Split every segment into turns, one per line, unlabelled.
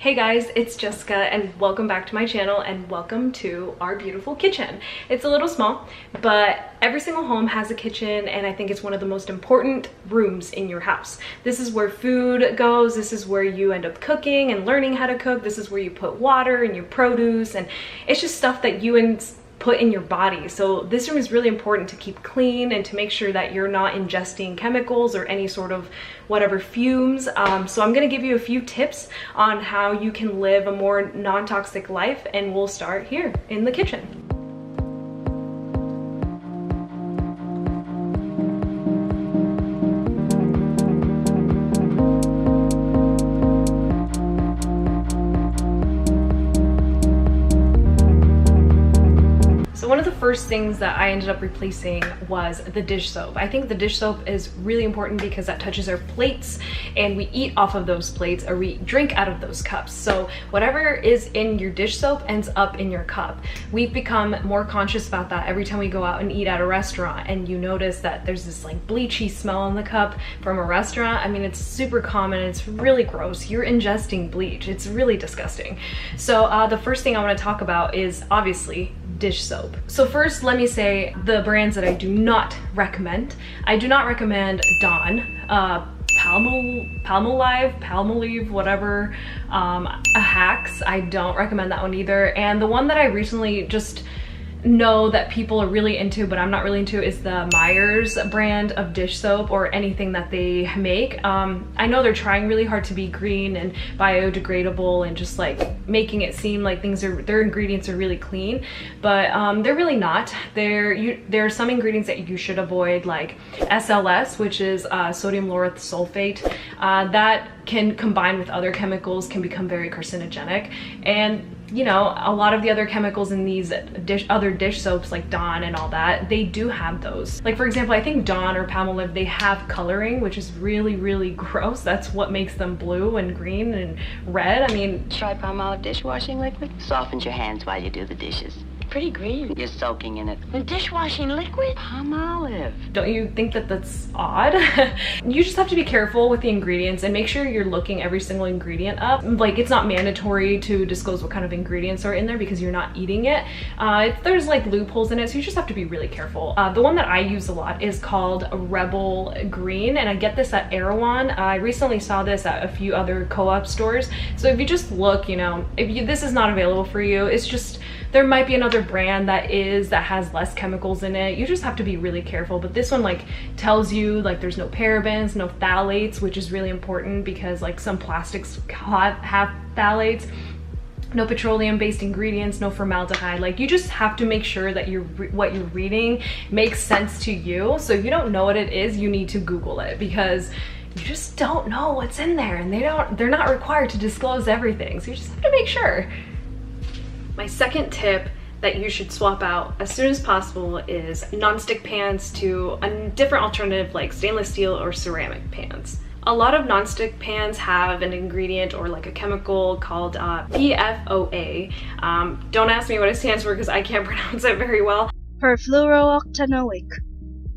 Hey guys, it's Jessica and welcome back to my channel and welcome to our beautiful kitchen. It's a little small, but every single home has a kitchen and I think it's one of the most important rooms in your house. This is where food goes, this is where you end up cooking and learning how to cook, this is where you put water and your produce, and it's just stuff that you put in your body. So this room is really important to keep clean and to make sure that you're not ingesting chemicals or any sort of whatever fumes. So I'm gonna give you a few tips on how you can live a more non-toxic life, and we'll start here in the kitchen. One of the first things that I ended up replacing was the dish soap. I think the dish soap is really important because that touches our plates and we eat off of those plates or we drink out of those cups. So whatever is in your dish soap ends up in your cup. We've become more conscious about that every time we go out and eat at a restaurant and you notice that there's this like bleachy smell in the cup from a restaurant. I mean, it's super common, it's really gross. You're ingesting bleach, it's really disgusting. So the first thing I want to talk about is obviously dish soap. So first, let me say the brands that I do not recommend. I do not recommend Dawn, Palmolive, whatever, Hacks. I don't recommend that one either. And the one that I recently just know that people are really into, but I'm not really into, is the Myers brand of dish soap or anything that they make. I know they're trying really hard to be green and biodegradable and just like making it seem like their ingredients are really clean, but they're really not. There are some ingredients that you should avoid, like SLS, which is sodium lauryl sulfate. That can combine with other chemicals, can become very carcinogenic. And you know, a lot of the other chemicals in these other dish soaps like Dawn and all that, they do have those. Like for example, I think Dawn or Palmolive, they have coloring, which is really, really gross. That's what makes them blue and green and red. I mean,
try Palmolive dishwashing liquid. Softens your hands while you do the dishes. Pretty green. You're soaking in it. The dishwashing liquid? Palmolive.
Don't you think that that's odd? You just have to be careful with the ingredients and make sure you're looking every single ingredient up. Like, it's not mandatory to disclose what kind of ingredients are in there because you're not eating it. There's like loopholes in it, so you just have to be really careful. The one that I use a lot is called Rebel Green, and I get this at Erewhon. I recently saw this at a few other co-op stores. So if you just look, you know, this is not available for you, it's just, there might be another brand that has less chemicals in it. You just have to be really careful. But this one like tells you like there's no parabens, no phthalates, which is really important because like some plastics have phthalates. No petroleum-based ingredients, no formaldehyde. Like, you just have to make sure that what you're reading makes sense to you. So if you don't know what it is, you need to Google it because you just don't know what's in there, and they're not required to disclose everything. So you just have to make sure. My second tip that you should swap out as soon as possible is nonstick pans to a different alternative like stainless steel or ceramic pans. A lot of nonstick pans have an ingredient or like a chemical called PFOA. Don't ask me what it stands for because I can't pronounce it very well.
Perfluorooctanoic.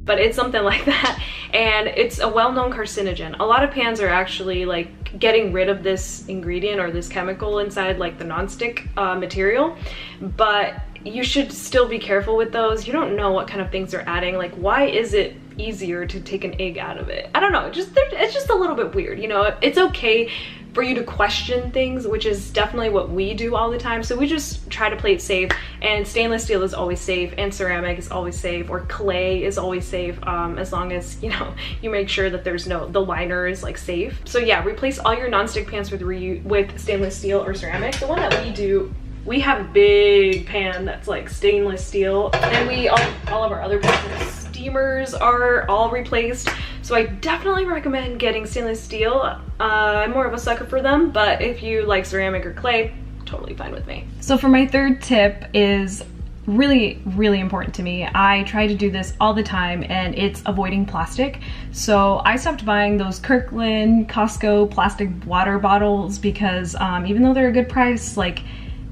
But it's something like that, and it's a well-known carcinogen. A lot of pans are actually like getting rid of this ingredient or this chemical inside like the nonstick material, but you should still be careful with those. You don't know what kind of things they're adding. Like, why is it easier to take an egg out of it? I don't know, it's just a little bit weird, you know. It's okay for you to question things, which is definitely what we do all the time. So we just try to play it safe, and stainless steel is always safe, and ceramic is always safe, or clay is always safe, as long as, you know, you make sure that the liner is like safe. So yeah, replace all your nonstick pans with stainless steel or ceramic. The one that we do, we have a big pan that's like stainless steel, and all of our other pans, steamers are all replaced. So I definitely recommend getting stainless steel. I'm more of a sucker for them, but if you like ceramic or clay, totally fine with me. So for my third tip is really, really important to me. I try to do this all the time, and it's avoiding plastic. So I stopped buying those Kirkland, Costco plastic water bottles because even though they're a good price, like,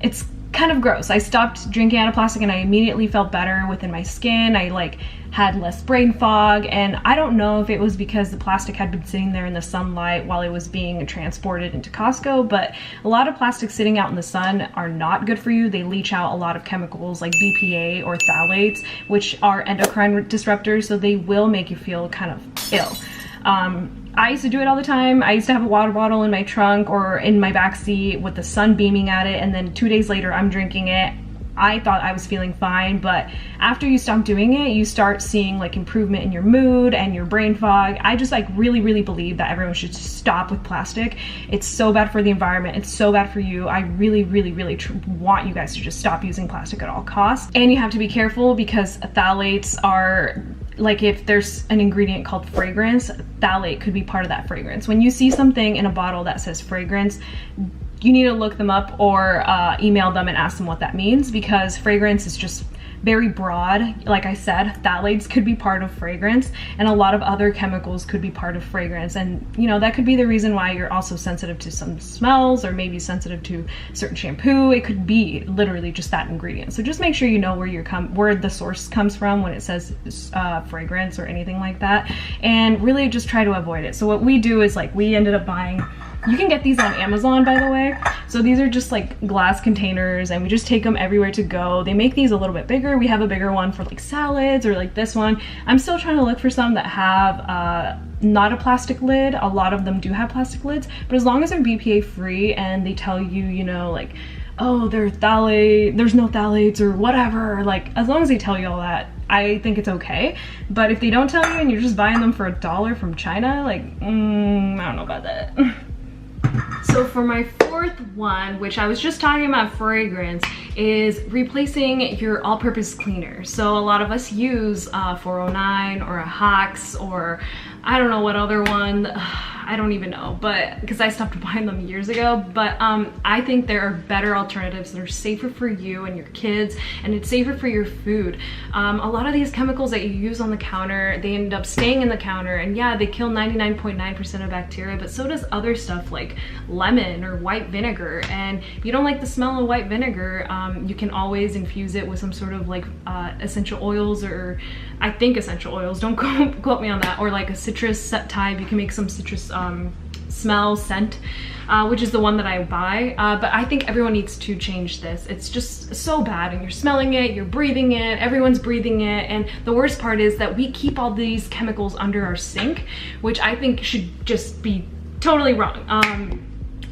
it's kind of gross. I stopped drinking out of plastic and I immediately felt better within my skin. I like had less brain fog. And I don't know if it was because the plastic had been sitting there in the sunlight while it was being transported into Costco, but a lot of plastics sitting out in the sun are not good for you. They leach out a lot of chemicals like BPA or phthalates, which are endocrine disruptors, so they will make you feel kind of ill. I used to do it all the time. I used to have a water bottle in my trunk or in my back seat with the sun beaming at it, and then 2 days later I'm drinking it. I thought I was feeling fine, but after you stop doing it, you start seeing like improvement in your mood and your brain fog. I just like really believe that everyone should stop with plastic. It's so bad for the environment. It's so bad for you. I really want you guys to just stop using plastic at all costs. And you have to be careful because phthalates are, like if there's an ingredient called fragrance, phthalate could be part of that fragrance. When you see something in a bottle that says fragrance, you need to look them up or email them and ask them what that means, because fragrance is just very broad. Like I said, phthalates could be part of fragrance, and a lot of other chemicals could be part of fragrance. And you know, that could be the reason why you're also sensitive to some smells, or maybe sensitive to certain shampoo. It could be literally just that ingredient. So just make sure you know where the source comes from when it says fragrance or anything like that, and really just try to avoid it. So what we do is, like, we ended up buying, you can get these on Amazon, by the way. So these are just like glass containers, and we just take them everywhere to go. They make these a little bit bigger. We have a bigger one for like salads, or like this one. I'm still trying to look for some that have not a plastic lid. A lot of them do have plastic lids, but as long as they're BPA free and they tell you, you know, like, oh, there's no phthalates or whatever, like as long as they tell you all that, I think it's okay. But if they don't tell you and you're just buying them for $1 from China, like, I don't know about that. So for my fourth one, which I was just talking about fragrance, is replacing your all-purpose cleaner. So a lot of us use 409 or a Hacks, or I don't know what other one, I don't even know, but because I stopped buying them years ago. But I think there are better alternatives that are safer for you and your kids, and it's safer for your food. A lot of these chemicals that you use on the counter, they end up staying in the counter, and yeah, they kill 99.9% of bacteria, but so does other stuff like lemon or white vinegar. And if you don't like the smell of white vinegar, you can always infuse it with some sort of like essential oils, or I think essential oils, don't quote me on that, or like a citrus type. You can make some citrus smell scent, which is the one that I buy. But I think everyone needs to change this. It's just so bad, and you're smelling it, you're breathing it, everyone's breathing it. And the worst part is that we keep all these chemicals under our sink, which I think should just be totally wrong.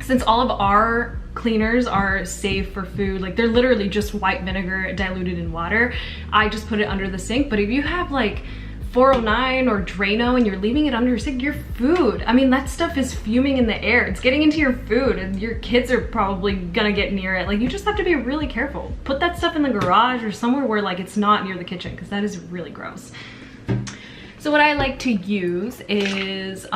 Since all of our cleaners are safe for food, like they're literally just white vinegar diluted in water, I just put it under the sink. But if you have like 409 or Drano and you're leaving it under your sink, your food, I mean, that stuff is fuming in the air. It's getting into your food, and your kids are probably gonna get near it. Like, you just have to be really careful. Put that stuff in the garage or somewhere where like it's not near the kitchen, because that is really gross. So what I like to use is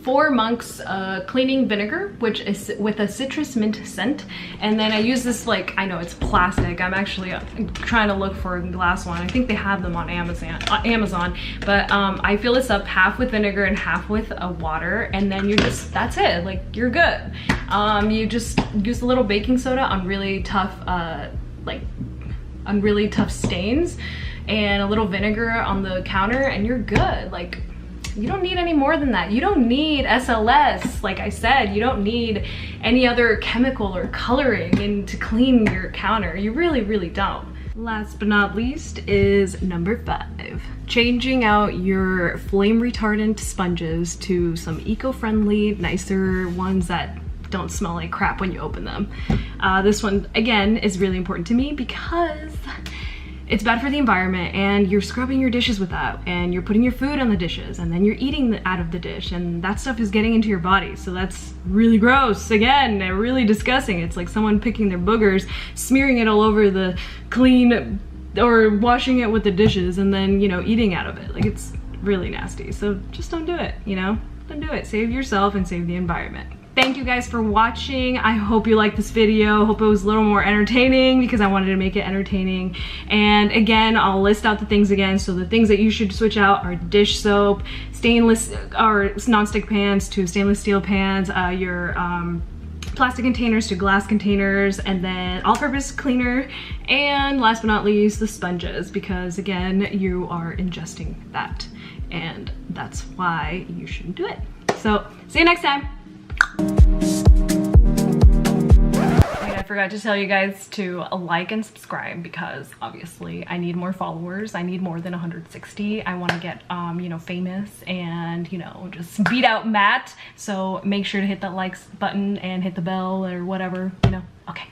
4 Monk's cleaning vinegar, which is with a citrus mint scent. And then I use this, like, I know it's plastic. I'm actually trying to look for a glass one. I think they have them on Amazon. But I fill this up half with vinegar and half with water, and then you just, that's it, like, you're good. You just use a little baking soda on really tough, on really tough stains, and a little vinegar on the counter, and you're good. Like, you don't need any more than that. You don't need SLS, like I said. You don't need any other chemical or coloring to clean your counter. You really don't. Last but not least is number 5. Changing out your flame retardant sponges to some eco-friendly, nicer ones that don't smell like crap when you open them. This one, again, is really important to me because it's bad for the environment, and you're scrubbing your dishes with that, and you're putting your food on the dishes, and then you're eating out of the dish, and that stuff is getting into your body. So that's really gross. Again, really disgusting. It's like someone picking their boogers, smearing it all over the clean, or washing it with the dishes, and then, you know, eating out of it. Like, it's really nasty. So just don't do it, you know? Don't do it. Save yourself and save the environment. Thank you guys for watching. I hope you liked this video. Hope it was a little more entertaining, because I wanted to make it entertaining. And again, I'll list out the things again. So the things that you should switch out are dish soap, stainless or non-stick pans to stainless steel pans, your plastic containers to glass containers, and then all-purpose cleaner, and last but not least, the sponges, because again, you are ingesting that, and that's why you shouldn't do it. So, see you next time. I forgot to tell you guys to like and subscribe, because obviously I need more followers. I need more than 160. I want to get you know, famous and, you know, just beat out Matt. So make sure to hit that likes button and hit the bell or whatever, you know. Okay.